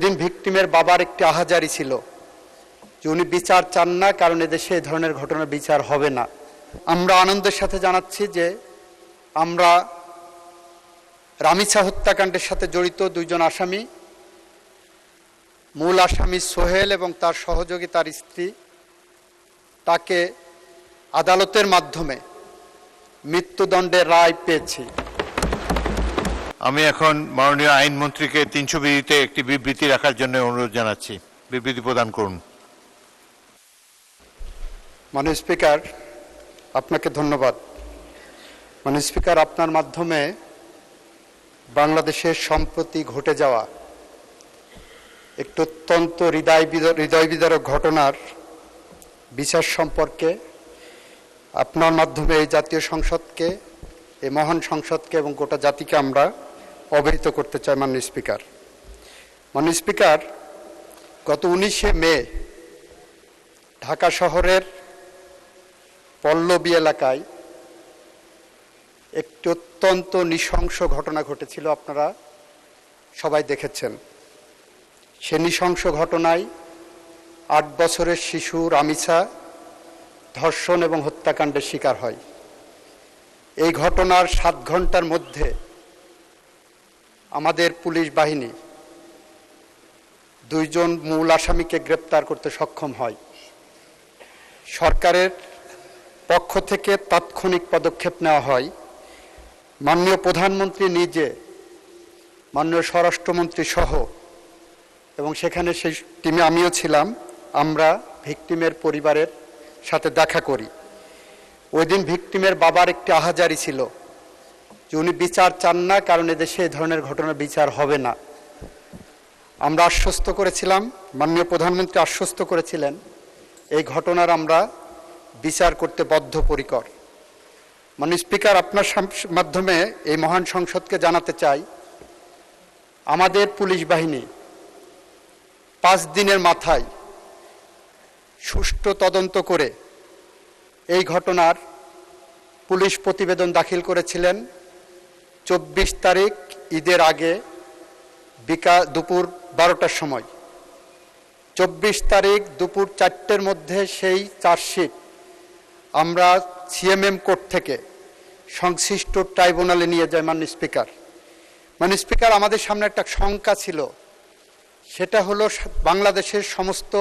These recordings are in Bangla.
দিন ভিকটিমের বাবার একটি আহাজারি ছিল যে উনি বিচার চান না, কারণ এদেশে এই ধরনের ঘটনার বিচার হবে না। আমরা আনন্দের সাথে জানাচ্ছি যে আমরা রামিছা হত্যাকাণ্ডের সাথে জড়িত দুইজন আসামি, মূল আসামি সোহেল এবং তার সহযোগী তার স্ত্রী, তাকে আদালতের মাধ্যমে মৃত্যুদণ্ডের রায় পেয়েছি। আমি এখন মাননীয় আইনমন্ত্রীকে 320-তে একটি বিবৃতি রাখার জন্য অনুরোধ জানাচ্ছি। বিবৃতি প্রদান করুন। মাননীয় স্পিকার, আপনাকে ধন্যবাদ। মাননীয় স্পিকার, আপনার মাধ্যমে বাংলাদেশের সম্প্রতি ঘটে যাওয়া একটি অত্যন্ত হৃদয় বিদারক ঘটনার বিচার সম্পর্কে আপনার মাধ্যমে এই জাতীয় সংসদকে, এই মহান সংসদকে এবং গোটা জাতিকে আমরা অবহিত করতে চাই। মাননীয় স্পিকার, মাননীয় স্পিকার, গত 19শে মে ঢাকা শহরের পল্লবী এলাকায় একটি অত্যন্ত নৃশংস ঘটনা ঘটেছিল, আপনারা সবাই দেখেছেন। সে নৃশংস ঘটনায় 8 বছরের শিশু রামিছা ধর্ষণ এবং হত্যাকাণ্ডের শিকার হয়। এই ঘটনার 7 ঘন্টার মধ্যে আমাদের পুলিশ বাহিনী 2 জন মূল আসামিকে গ্রেপ্তার করতে সক্ষম হয়। সরকারের পক্ষ থেকে তাৎক্ষণিক পদক্ষেপ নেওয়া হয়। মাননীয় প্রধানমন্ত্রী নিজে, মাননীয় স্বরাষ্ট্রমন্ত্রী সহ, এবং সেখানে সেই টিমে আমিও ছিলাম, আমরা ভিকটিমের পরিবারের সাথে দেখা করি। ওই দিন ভিকটিমের বাবার একটি আহাজারি ছিল যে উনি বিচার চান না, কারণ এদেশে এই ধরনের ঘটনার বিচার হবে না। আমরা আশ্বস্ত করেছিলাম, মাননীয় প্রধানমন্ত্রী আশ্বস্ত করেছিলেন, এই ঘটনার আমরা বিচার করতে বদ্ধপরিকর। মাননীয় স্পিকার, আপনার মাধ্যমে এই মহান সংসদকে জানাতে চাই, আমাদের পুলিশ বাহিনী 5 দিনের মাথায় সুষ্ঠু তদন্ত করে এই ঘটনার পুলিশ প্রতিবেদন দাখিল করেছিলেন 24 তারিখ ঈদের আগে দুপুর 12টার সময়। 24 তারিখ দুপুর 4টের মধ্যে সেই চার্জশিট আমরা সিএমএম কোর্ট থেকে সংশ্লিষ্ট ট্রাইব্যুনালে নিয়ে যাই। মাননীয় স্পিকার, আমাদের সামনে একটা শঙ্কা ছিল, সেটা হলো বাংলাদেশের সমস্ত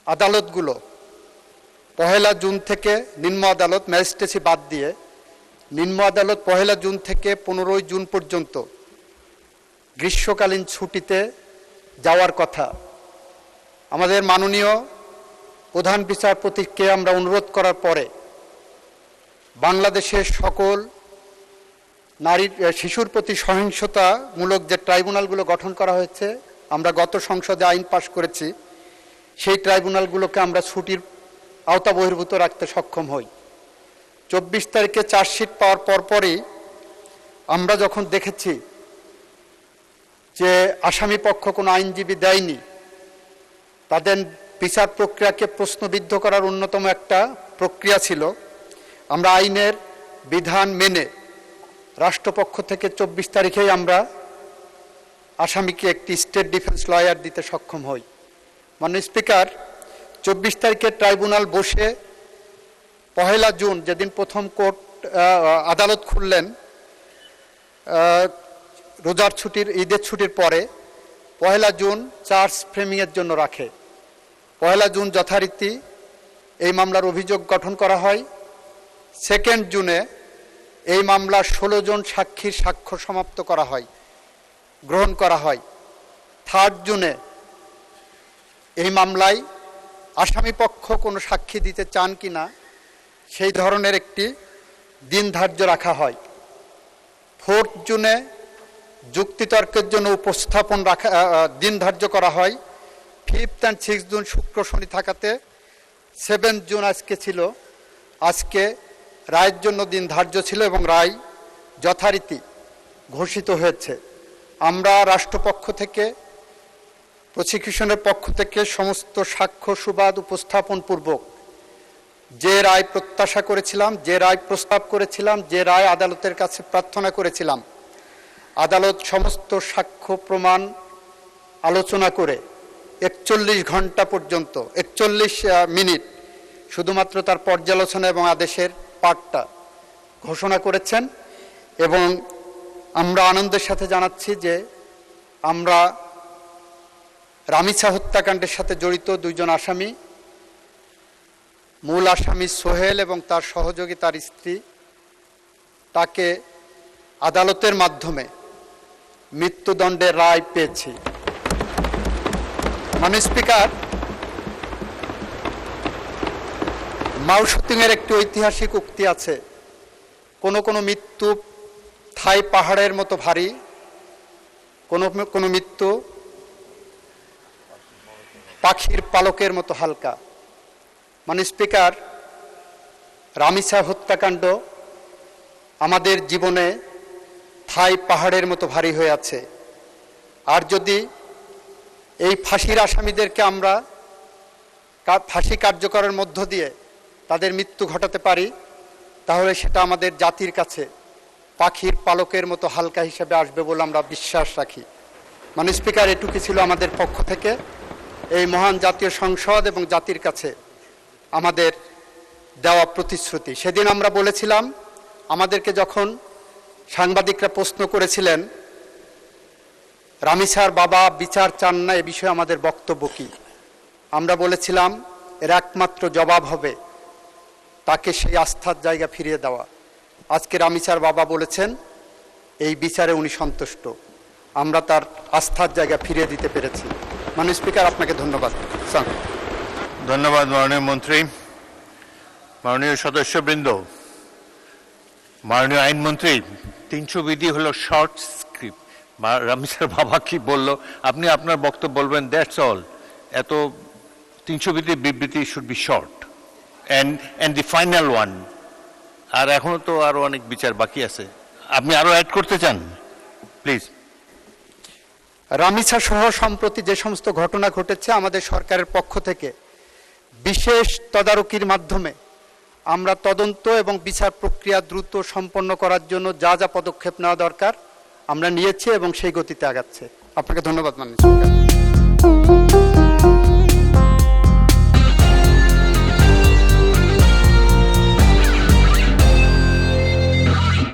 আদালতগুলো 1 জুন থেকে, নিম্ন আদালত ম্যাজিস্ট্রেসি বাদ দিয়ে নিম্ন আদালত 1 জুন থেকে 15 জুন পর্যন্ত গ্রীষ্মকালীন ছুটিতে যাওয়ার কথা। আমাদের মাননীয় প্রধান বিচারপতিকে আমরা অনুরোধ করার পরে বাংলাদেশের সকল শিশুর প্রতি সহিংসতামূলক যে ট্রাইব্যুনালগুলো গঠন করা হয়েছে, আমরা গত সংসদে আইন পাশ করেছি, সেই ট্রাইব্যুনালগুলোকে আমরা ছুটির আওতা বহির্ভূত রাখতে সক্ষম হই। 24 তারিখে চার্জশিট পাওয়ার পরপরই আমরা যখন দেখেছি যে আসামি পক্ষ কোনো আইনজীবী দেয়নি, তাদের বিচার প্রক্রিয়াকে প্রশ্নবিদ্ধ করার অন্যতম একটা প্রক্রিয়া ছিল, আমরা আইনের বিধান মেনে রাষ্ট্রপক্ষ থেকে 24 তারিখেই আমরা আসামিকে একটি স্টেট ডিফেন্স লয়ার দিতে সক্ষম হই। মাননীয় স্পিকার, 24 তারিখে ট্রাইব্যুনাল বসে 1 জুন, যেদিন প্রথম আদালত খুললেন রোজার ছুটির, ঈদের ছুটির পরে, 1 জুন চার্জ ফ্রেমিংয়ের জন্য রাখে। 1 জুন যথারীতি এই মামলার অভিযোগ গঠন করা হয়। 2 জুনে এই মামলার 16 জন সাক্ষীর সাক্ষ্য সমাপ্ত করা হয়, গ্রহণ করা হয়। 3 জুনে এই মামলায় আসামি পক্ষ কোনো সাক্ষী দিতে চান কিনা সেই ধরনের একটি দিন ধার্য রাখা হয়। 4 জুনে যুক্তিতর্কের জন্য উপস্থাপন দিন ধার্য করা হয়। 5 and 6 জুন শুক্র শনি থাকাতে 7 জুন আজকে ছিল, আজকে রায়ের জন্য দিন ধার্য ছিল এবং রায় যথারীতি ঘোষিত হয়েছে। আমরা রাষ্ট্রপক্ষ থেকে, প্রসিকিউশনের পক্ষ থেকে সমস্ত সাক্ষ্য সুবাদ উপস্থাপন পূর্বক যে রায় প্রত্যাশা করেছিলাম, যে রায় প্রস্তাব করেছিলাম, যে রায় আদালতের কাছে প্রার্থনা করেছিলাম, আদালত সমস্ত সাক্ষ্য প্রমাণ আলোচনা করে 41 ঘন্টা পর্যন্ত 41 মিনিট শুধুমাত্র তার পর্যালোচনা এবং আদেশের পাঠটা ঘোষণা করেছেন। এবং আমরা আনন্দের সাথে জানাচ্ছি যে আমরা রামিসা হত্যাকাণ্ডের সাথে জড়িত 2 জন আসামি, মূল আসামি সোহেল এবং তার সহযোগী তার স্ত্রী, তাকে আদালতের মাধ্যমে মৃত্যুদণ্ডের রায় পেয়েছি। মাননীয় স্পিকার, মাও সেতুংয়ের একটি ঐতিহাসিক উক্তি আছে, কোনো কোনো মৃত্যু থাই পাহাড়ের মতো ভারী, কোনো কোনো মৃত্যু পাখির পালকের মতো হালকা। মাননীয় স্পিকার, রামিসা হত্যাকাণ্ড আমাদের জীবনে থাই পাহাড়ের মতো ভারী হয়ে আছে। আর যদি এই ফাঁসির আসামিদেরকে আমরা ফাঁসি কার্যকরের মধ্য দিয়ে তাদের মৃত্যু ঘটাতে পারি, তাহলে সেটা আমাদের জাতির কাছে পাখির পালকের মতো হালকা হিসেবে আসবে বলে আমরা বিশ্বাস রাখি। মাননীয় স্পিকার, এটুকু ছিল আমাদের পক্ষ থেকে এই মহান জাতীয় সংসদ এবং জাতির কাছে আমাদের দেওয়া প্রতিশ্রুতি। সেদিন আমরা বলেছিলাম, আমাদেরকে যখন সাংবাদিকরা প্রশ্ন করেছিলেন রামিসার বাবা বিচার চান না, এ বিষয়ে আমাদের বক্তব্য কী, আমরা বলেছিলাম এর একমাত্র জবাব হবে তাকে সেই আস্থার জায়গা ফিরিয়ে দেওয়া। আজকে রামিসার বাবা বলেছেন এই বিচারে উনি সন্তুষ্ট, আমরা তার আস্থার জায়গা ফিরিয়ে দিতে পেরেছি। মাননীয় স্পিকার, আপনাকে ধন্যবাদ। ধন্যবাদ মাননীয় মন্ত্রী। মাননীয় সদস্যবৃন্দ, মাননীয় আইনমন্ত্রী, 300 বিধি হলো শর্ট স্ক্রিপ্ট। রামিসার বাবা কি বলল, আপনি আপনার বক্তব্য বলবেন, দ্যাটস অল। এত 300 বিধির বিবৃতি should be short and the final one. আর এখনো তো আরো অনেক বিচার বাকি আছে, আপনি আরো অ্যাড করতে চান? প্লিজ। রামিসা সহ সম্প্রতি যে সমস্ত ঘটনা ঘটেছে, আমাদের সরকারের পক্ষ থেকে বিশেষ তদারকির মাধ্যমে আমরা তদন্ত এবং বিচার প্রক্রিয়া দ্রুত সম্পন্ন করার জন্য যা যা পদক্ষেপ নেওয়া দরকার আমরা নিয়েছি এবং সেই গতিতে আগাচ্ছে। আপনাকে ধন্যবাদ মাননীয় স্পিকার।